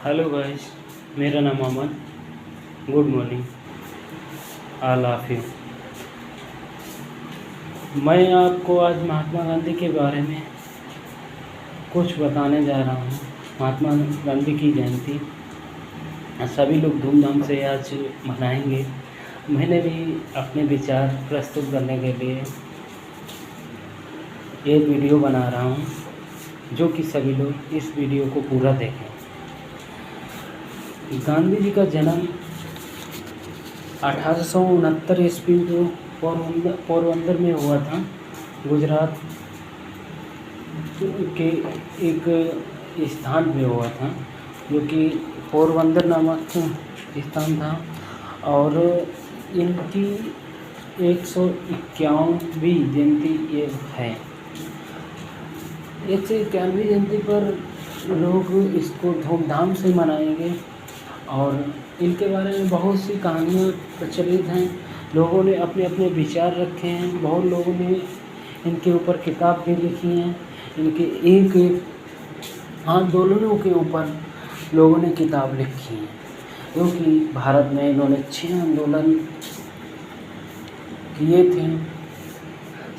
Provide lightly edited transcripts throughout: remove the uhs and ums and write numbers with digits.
Hello guys, मेरा नाम Aman. Good morning, all of you. मैं आपको आज महात्मा गांधी के बारे में कुछ बताने जा रहा हूँ। महात्मा गांधी की जयंती सभी लोग धूमधाम से आज मनाएंगे। मैंने भी अपने विचार प्रस्तुत करने के लिए एक वीडियो बना रहा हूँ, जो कि सभी लोग इस वीडियो को पूरा देखें। गांधी जी का जन्म 1869 ईस्वी को पोरबंदर में हुआ था। गुजरात के एक स्थान पे हुआ था, जो कि पोरबंदर नामक स्थान था। और इनकी 151वीं जयंती ये है। 151वीं जयंती पर लोग इसको धूमधाम से मनाएंगे और इनके बारे में बहुत सी कहानियाँ प्रचलित हैं। लोगों ने अपने अपने विचार रखे हैं। बहुत लोगों ने इनके ऊपर किताब भी लिखी हैं। इनके एक एक आंदोलनों के ऊपर लोगों ने किताब लिखी है, क्योंकि भारत में इन्होंने 6 आंदोलन किए थे।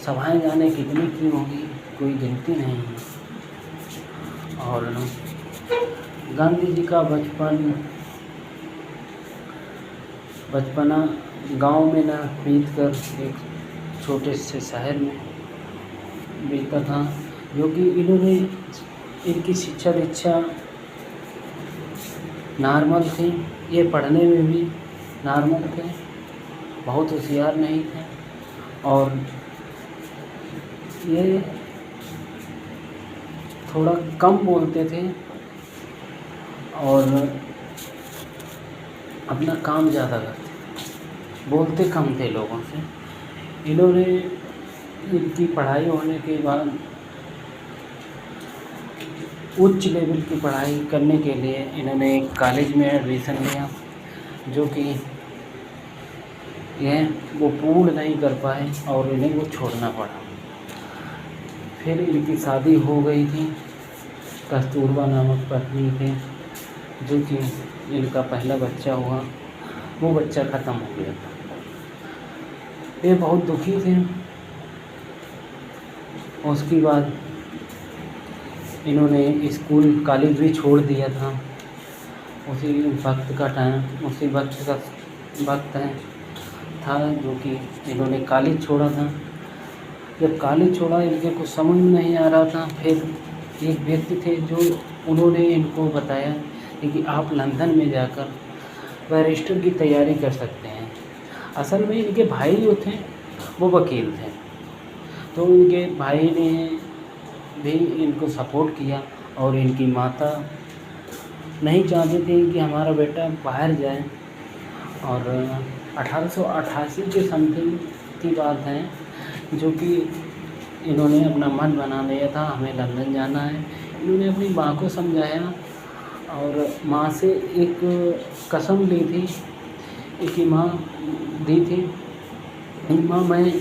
सभाएं जाने कितनी की होंगी, कोई गिनती नहीं है। और गांधी जी का बचपना गांव में ना बीत कर एक छोटे से शहर में बीता था, जो कि इन्होंने इनकी शिक्षा दीक्षा नॉर्मल थी। ये पढ़ने में भी नॉर्मल थे, बहुत होशियार नहीं थे। और ये थोड़ा कम बोलते थे और अपना काम ज़्यादा करते थे, बोलते कम थे लोगों से। इन्होंने इनकी पढ़ाई होने के बाद उच्च लेवल की पढ़ाई करने के लिए इन्होंने एक कॉलेज में एडमिशन लिया, जो कि वो पूर्ण नहीं कर पाए और इन्हें वो छोड़ना पड़ा। फिर इनकी शादी हो गई थी। कस्तूरबा नामक पत्नी थे, जो कि इनका पहला बच्चा हुआ, वो बच्चा ख़त्म हो गया था। ये बहुत दुखी थे। उसके बाद इन्होंने स्कूल कॉलेज भी छोड़ दिया था। उसी वक्त का वक्त था जो कि इन्होंने कॉलेज छोड़ा था। जब कॉलेज छोड़ा, इनके कुछ समझ में नहीं आ रहा था। फिर एक व्यक्ति थे जो उन्होंने इनको बताया कि आप लंदन में जाकर बैरिस्टर की तैयारी कर सकते हैं। असल में इनके भाई जो थे वो वकील थे, तो उनके भाई ने भी इनको सपोर्ट किया। और इनकी माता नहीं चाहती थी कि हमारा बेटा बाहर जाए। और 1888 के समथिंग की बात है, जो कि इन्होंने अपना मन बना लिया था, हमें लंदन जाना है। इन्होंने अपनी माँ को समझाया और माँ से एक कसम ली थी, एक माँ दी थी कि माँ, मैं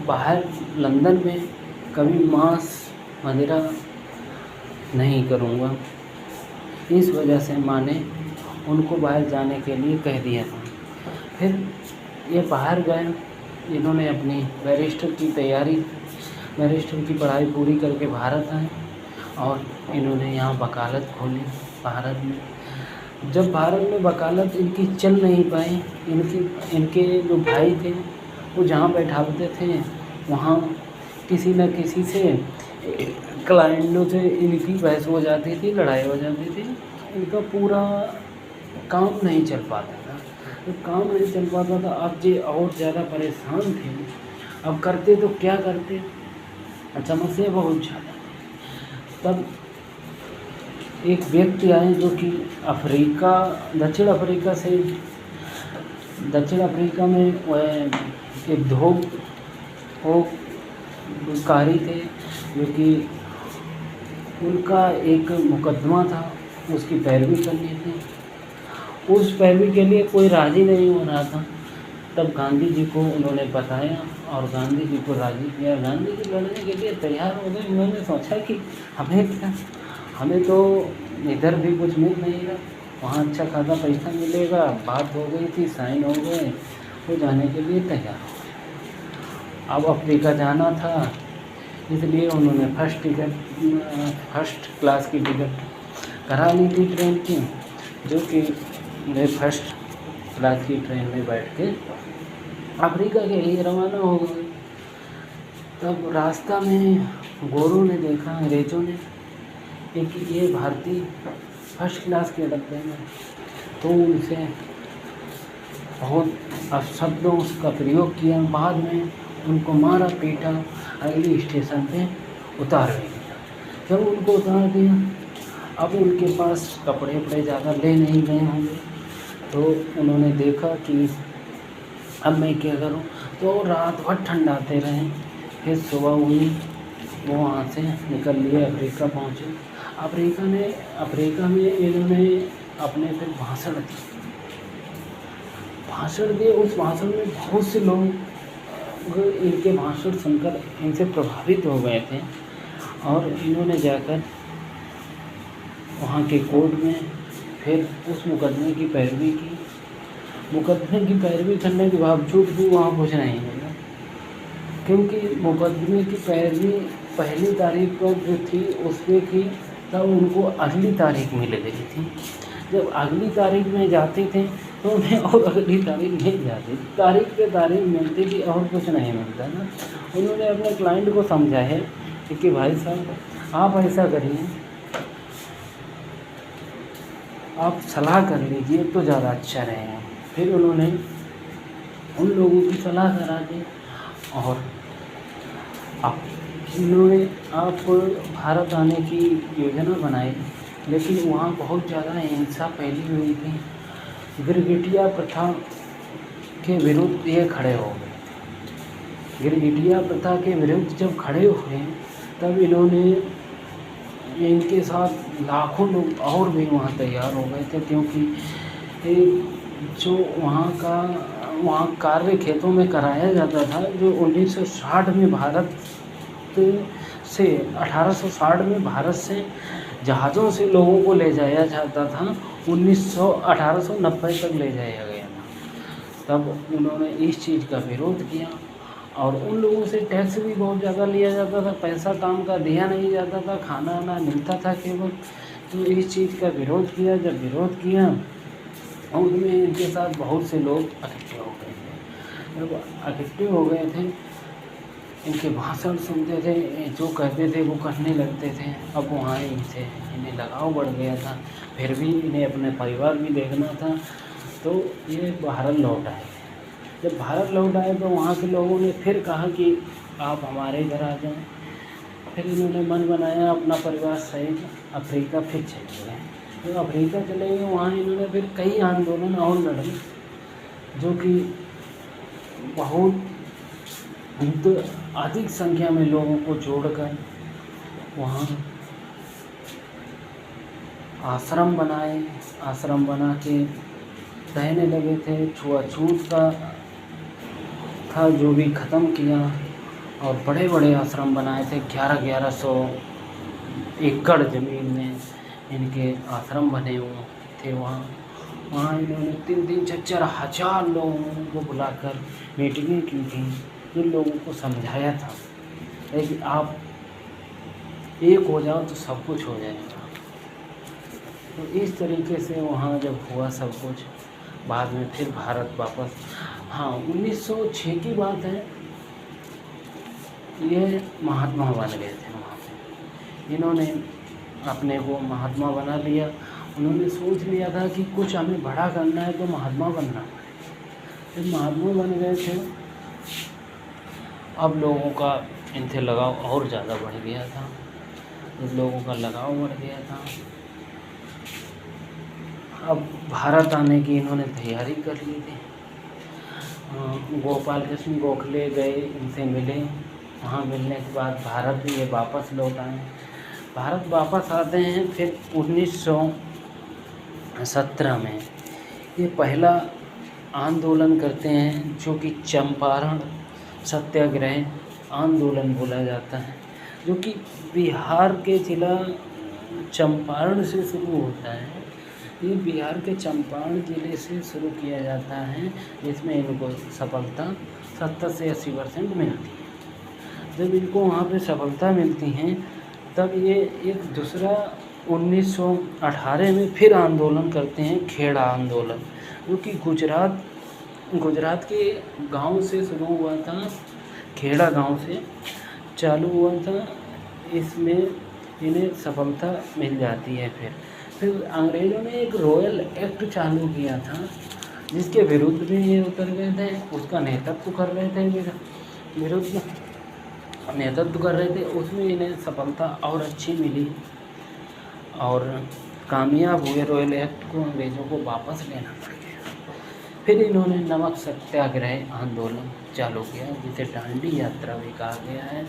बाहर लंदन में कभी मांस वगैरह नहीं करूँगा। इस वजह से माँ ने उनको बाहर जाने के लिए कह दिया था। फिर ये बाहर गए। इन्होंने अपनी बैरिस्टर की पढ़ाई पूरी करके भारत आए और इन्होंने यहाँ वकालत खोली भारत में। जब भारत में वकालत इनकी चल नहीं पाई, इनके जो भाई थे वो जहाँ बैठाते थे वहाँ किसी न किसी से, क्लाइंटों से इनकी बहस हो जाती थी, लड़ाई हो जाती थी। इनका पूरा काम नहीं चल पाता था। तो काम नहीं चल पाता था, अब ये और ज़्यादा परेशान थे। अब करते तो क्या करते, समस्या बहुत ज़्यादा थी। तब एक व्यक्ति आए जो कि दक्षिण अफ्रीका में वह एक धोखाधड़ी थे, जो कि उनका एक मुकदमा था, उसकी पैरवी करनी थी। उस पैरवी के लिए कोई राज़ी नहीं हो रहा था। तब गांधी जी को उन्होंने बताया और गांधी जी को राज़ी किया। गांधी जी लड़ने के लिए तैयार हो गए। उन्होंने सोचा कि हमें तो इधर भी कुछ मिल नहीं रहा, वहाँ अच्छा खासा पैसा मिलेगा। बात हो गई थी, साइन हो गए, वो जाने के लिए तैयार हो गए। अब अफ्रीका जाना था, इसलिए उन्होंने फर्स्ट क्लास की टिकट करा ली थी ट्रेन की, जो कि वे फर्स्ट क्लास की ट्रेन में बैठ के अफ्रीका के लिए रवाना हो गए। तब रास्ता में गोरों ने देखा, अंग्रेज़ों ने, कि ये भारतीय फर्स्ट क्लास के डब्बे में, तो उनसे बहुत अपशब्दों का प्रयोग किया। बाद में उनको मारा पीटा, अगली स्टेशन पे उतार भी दिया। जब उनको उतार दिया, अब उनके पास कपड़े वपड़े ज़्यादा ले नहीं गए होंगे, तो उन्होंने देखा कि अब मैं क्या करूं, तो रात भर ठंडाते रहे। फिर सुबह हुई, वो वहाँ से निकल लिए, अफ्रीका पहुँचे। अफ्रीका में इन्होंने अपने फिर भाषण दिए। उस भाषण में बहुत से लोग इनके भाषण सुनकर इनसे प्रभावित हो गए थे, और इन्होंने जाकर वहाँ के कोर्ट में फिर उस मुकदमे की पैरवी की। मुकदमे की पैरवी करने के बावजूद भी वहाँ कुछ नहीं मिला, क्योंकि मुकदमे की पैरवी पहली तारीख पर जो थी उसमें की, तब उनको अगली तारीख मिल गई थी। जब अगली तारीख में जाते थे तो उन्हें और अगली तारीख मिल जाती, तारीख पे तारीख मिलती थी और कुछ नहीं मिलता ना। उन्होंने अपने क्लाइंट को समझाया कि भाई साहब, आप ऐसा करिए, आप सलाह कर लीजिए तो ज़्यादा अच्छा रहेगा। फिर उन्होंने उन लोगों की सलाह करा दी, और अब इन्होंने आप भारत आने की योजना बनाई, लेकिन वहाँ बहुत ज़्यादा हिंसा फैली हुई थी। गिरगिटिया प्रथा के विरुद्ध ये खड़े हो गए। गिरगिटिया प्रथा के विरुद्ध जब खड़े हुए, तब इन्होंने, इनके साथ लाखों लोग और भी वहाँ तैयार हो गए थे, क्योंकि जो वहाँ कार्य खेतों में कराया जाता था, जो 1960 में भारत से 1860 में भारत से जहाज़ों से लोगों को ले जाया जाता था, 1890 तक ले जाया गया था। तब उन्होंने इस चीज़ का विरोध किया, और उन लोगों से टैक्स भी बहुत ज़्यादा लिया जाता था, पैसा काम का दिया नहीं जाता था, खाना वाना मिलता था केवल। तो इस चीज़ का विरोध किया। जब विरोध किया, और उनमें इनके साथ बहुत से लोग इकट्ठे हो गए थे। जब इकट्ठे हो गए थे, इनके भाषण सुनते थे, जो कहते थे वो करने लगते थे। अब वहाँ इनसे इन्हें लगाव बढ़ गया था। फिर भी इन्हें अपने परिवार भी देखना था, तो ये भारत लौट आए। जब भारत लौट आए तो वहाँ के लोगों ने फिर कहा कि आप हमारे घर आ जाएं। फिर इन्होंने मन बनाया, अपना परिवार सहित अफ्रीका फिर चले गए। तो अफ्रीका चले गए, वहाँ इन्होंने फिर कई आंदोलन और लड़े, जो कि बहुत अधिक संख्या में लोगों को जोड़कर वहाँ आश्रम बनाए। आश्रम बना के रहने लगे थे। छुआछूत का था जो भी ख़त्म किया, और बड़े बड़े आश्रम बनाए थे। 1100 एकड़ ज़मीन में इनके आश्रम बने हुए थे। वहाँ इन्होंने 3-3, 4-4 हज़ार लोगों को बुलाकर मीटिंगें की थी, जिन लोगों को समझाया था कि आप एक हो जाओ तो सब कुछ हो जाएगा। तो इस तरीके से वहाँ जब हुआ सब कुछ, बाद में फिर भारत वापस, हाँ 1906 की बात है, ये महात्मा बन गए थे वहाँ पे। इन्होंने अपने को महात्मा बना लिया। उन्होंने सोच लिया था कि कुछ हमें बड़ा करना है तो महात्मा बनना है। फिर महात्मा बन गए थे। अब लोगों का इनसे लगाव और ज़्यादा बढ़ गया था। लोगों का लगाव बढ़ गया था। अब भारत आने की इन्होंने तैयारी कर ली थी। गोपाल कृष्ण गोखले गए, इनसे मिले। वहाँ मिलने के बाद भारत ये वापस लौट आए। भारत वापस आते हैं फिर 1917 में ये पहला आंदोलन करते हैं, जो कि चंपारण सत्याग्रह आंदोलन बोला जाता है, जो कि बिहार के जिला चंपारण से शुरू होता है। ये बिहार के चंपारण ज़िले से शुरू किया जाता है, जिसमें इनको सफलता 70 से 80% मिलती है। जब इनको वहाँ पे सफलता मिलती हैं तब ये एक दूसरा 1918 में फिर आंदोलन करते हैं, खेड़ा आंदोलन, जो कि गुजरात के गांव से शुरू हुआ था, खेड़ा गांव से चालू हुआ था। इसमें इन्हें सफलता मिल जाती है। फिर अंग्रेज़ों ने एक रॉयल एक्ट चालू किया था, जिसके विरुद्ध में ये उतर गए थे। उसका नेतृत्व कर रहे थे, विरुद्ध नेतृत्व कर रहे थे। उसमें इन्हें सफलता और अच्छी मिली और कामयाब हुए। रॉयल एक्ट को अंग्रेज़ों को वापस लेना पड़ गया। फिर इन्होंने नमक सत्याग्रह आंदोलन चालू किया, जिसे दांडी यात्रा भी कहा गया है,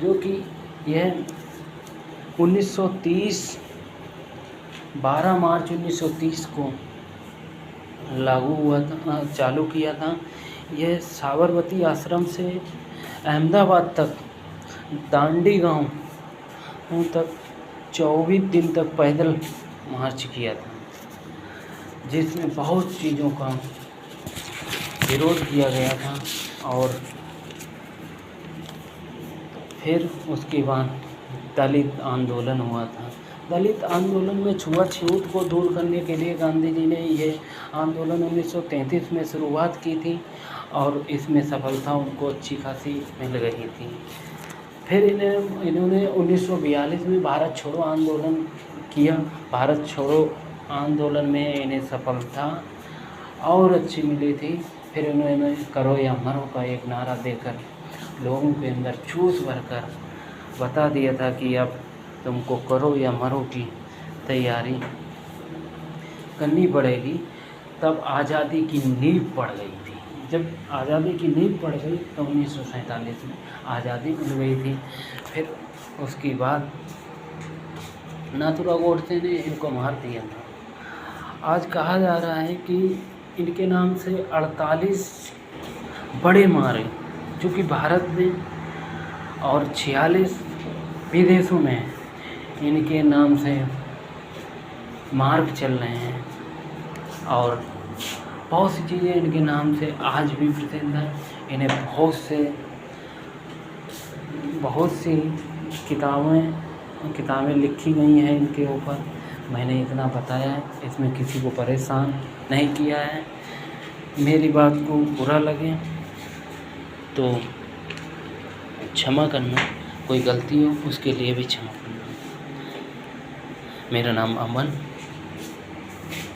जो कि यह 12 मार्च 1930 को लागू हुआ था, चालू किया था। यह साबरमती आश्रम से अहमदाबाद तक, दांडी गांव तक 24 दिन तक पैदल मार्च किया था, जिसमें बहुत चीज़ों का विरोध किया गया था। और फिर उसके बाद दलित आंदोलन हुआ था। दलित आंदोलन में छुआछूत को दूर करने के लिए गांधी जी ने ये आंदोलन 1933 में शुरुआत की थी और इसमें सफलता उनको अच्छी खासी मिल रही थी। फिर इन्होंने 1942 में भारत छोड़ो आंदोलन किया। भारत छोड़ो आंदोलन में इन्हें सफलता और अच्छी मिली थी। फिर इन्होंने करो या मरो का एक नारा देकर लोगों के अंदर जोश भरकर बता दिया था कि अब तुमको करो या मरो की तैयारी करनी पड़ेगी। तब आज़ादी की नींव पड़ गई थी। जब आज़ादी की नींव पड़ गई तो 1947 में आज़ादी मिल गई थी। फिर उसके बाद नाथूराम गोडसे ने इनको मार दिया था। आज कहा जा रहा है कि इनके नाम से 48 बड़े मारे, जो कि भारत में और 46 विदेशों में इनके नाम से मार्ग चल रहे हैं। और बहुत सी चीज़ें इनके नाम से आज भी प्रसिद्ध हैं। इन्हें बहुत सी किताबें लिखी गई हैं इनके ऊपर। मैंने इतना बताया है, इसमें किसी को परेशान नहीं किया है। मेरी बात को बुरा लगे तो क्षमा करना, कोई गलती हो उसके लिए भी क्षमा करना। मेरा नाम अमन।